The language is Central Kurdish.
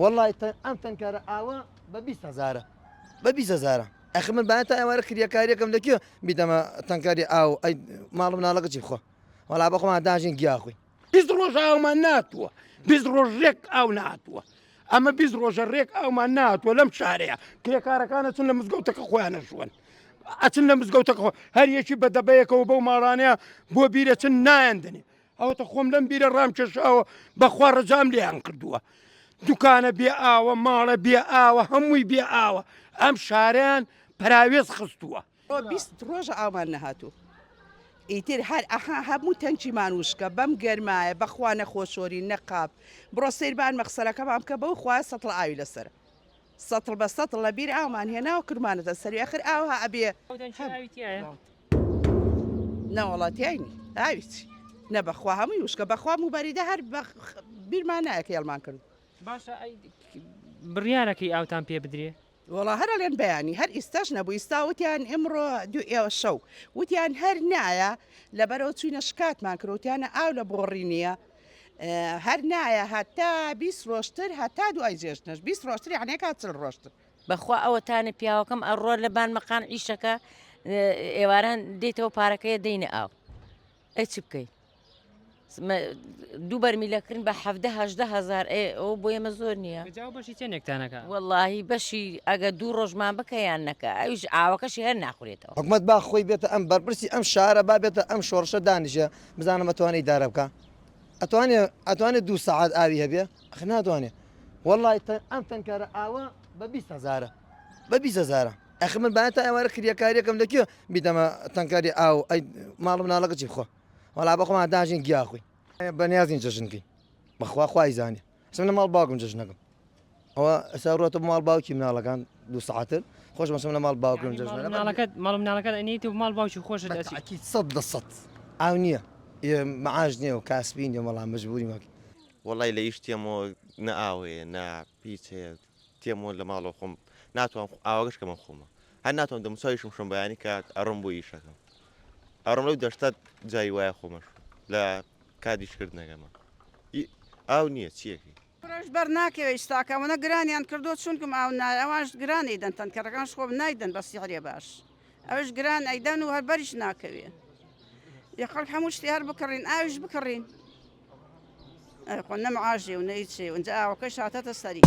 والله ئەم تەنکارە ئاوە بە 20,000 بە 20,000 ئەخ من بەیان تا ئێوارە کریاکاریەکەم دەکوێ بیدەمە تەنکاری ئاو ئەی ماڵ مناڵەکە چی بخۆ وەڵا بە خۆمان داژین گیاخۆی 20 ڕۆژ ئاومان ناتووە 20 ڕۆژ ڕێک ئاو ناتووە ئەمە 20 ڕۆژە ڕێک ئاومان ناتووە لەم شارەیە کرێکارەکانە چون لە مزگەوتەکە خۆیانە شوون ئەچن لە مزگەوتەکە هەر یەکی بە دەبەیەکەوە بەو ماڕانەیە بۆ بیرە چن نایەندنێ ئەوتە خۆم لەم بیرە ڕام کێشاوە بەخوا ڕەجام لێیان کردووە دوکانە بێ ئاوە ماڵە بێ ئاوە هەمووی بێ ئاوە ئەم شارەیان پراوێز خستووە 20 ڕۆژە ئاومان نەهاتوو ئیتر هەر ئەها هەموو تەنکیمان وشکە بەم گەرمایە بەخوا نەخۆشۆری نەقاب بڕۆ سەیربان مەخسەرەکەمان بکە بەو خوای سەتڵ ئاوی لەسەر سەتڵ بە سەتڵ لە بیر ئاومان هێناوە کورمانەتە سەری ئەخر ئاوها ئەبێ نەوەڵاتیایانی ئاویچی نە بەخوا هەمووی وشکە بەخوا موبەریدە هەر بیرمان نایەکە هێڵمان کرد باشە بڕیارەکەی ئاوتان پێ بدرێ وڵا هەر لێن بەیانی هەر ئیستاش نەبوو ئیستا وتیان ئێمڕۆ دو ئێوە شەو وتیان هەر نایە لەبەرەوە چوینە شکاتمان کردوتیانە ئاو لە بۆڕی نییە هەر نایە هەتا 20 ڕۆژتر هەتا دوای جێژنەش 20 ڕۆژتر یعنی کاتل ڕۆژتر بەخوا ئەوەتانە پیاوەکەم ئەڕۆ لە بان مەقان ئیشەکە ئێواران دێتەوە پارەکەیە دەینە ئاو ئەی چ بکەی دوو بەرمیلەکردن بە 18,000 ئەو بۆ ئێمە زۆر نییە بەشی چێنێکتانەکە واللهی بەشی ئەگە دوو ڕۆژمان بکەیان نەکە ئەوش ئاوەکەشی هەر ناخورێتەوە حکومت با خۆی بێتە ئەم بەرپرسی ئەم شارە با بێتە ئەم شۆڕشە دانیشە بزانم ئەتوانێت دارە بکە ئەتوانێت 2 سەعات ئاوی هەبێ ئەخ ناتوانێت والله ئەم تەنکارە ئاوە بە 20,000 بە 20,000 ئەخ من بەیان تا ئێوارە کریاکاریەکەم دەکوێ بیدەمە تەنکاری ئاو ئەی ماڵ مناڵەکە چی بخۆ وەڵا بە خۆمان داژین گیاخۆی بەنیازین جژنکەی بەخوا خوای زانێ ئەسم لە ماڵ باوکم جژنەکەم ئەوە ئەسا ڕۆتە ماڵ باوکی مناڵەکان 2 سەعاتر خۆش مەسم لە ماڵ باوکم ماڵ مناڵەکەت ئەنیت و ماڵ باوکی خۆشە دەچی 100 ئاو نییە مەعاش نییە و کاسبین و مەڵام مەجبوری ماکە وڵی لە ئیش تێمەوە نە ئاوەیە نا پیچ هەیە تێمەوە لە ماڵەوە خۆم ناتوان ئاوەگەشکە من خۆمە هەر ناتوان دەمسایشم شم بەیانی کات ئەڕم بۆ ئیشەکەم ئەڕم لەو دەشتات جای وایە خۆمەش لە کاتیشکردنەکەمە ئاو نییە چیەکەی ڕۆژ بەر ناکەوێت ئستاکەمەە گرانیان کردو چونکم ئاو ئەوانش گرانی دەن تەنکەرەکانش خۆم نایدەن بە سیحرێ باش ئەوش گران ئەیدەن و هەر بەریش ناکەوێ یخەڵ هەموو شتی هەر بکڕین ئاویش بکڕین خۆ نەمەعاژێ و نەیچێ ئەوەکەش هاتەتە سەری